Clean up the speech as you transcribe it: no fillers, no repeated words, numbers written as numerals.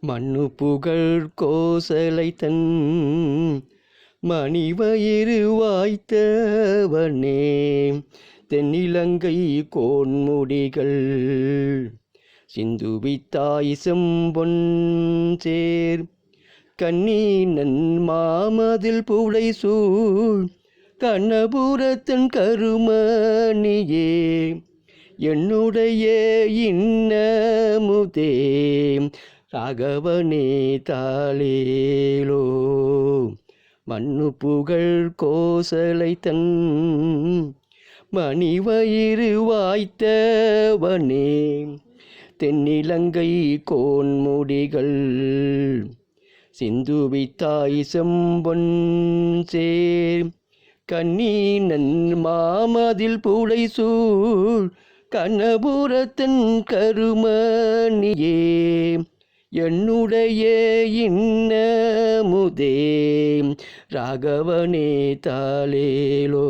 மண்ணு புகழ் கோசலை தன் மணிவயிறு வாய்த்தவனே, தென்னிலங்கை கோன்முடிகள் சிந்துவித்தாய் செம்பொன் சேர் கண்ணீனன் மாமதில் புடைசூழ் கண்ணபுரத்தன் கருமணியே, என்னுடைய இன்னமுதே ராகவனே தாளேலோ. மண்ணு புகழ் கோசலை தன் மணிவயிறு வாய்த்தவனே, தென்னிலங்கை கோன்முடிகள் சிந்துவித்தாய் செம்பொன் சேர் கண்ணீனன் மாமதில் புடைசூழ் கண்ணபுரத்தன் கருமணியே, என்னுடைய இன்னமுதே ராகவனே தாளேலோ.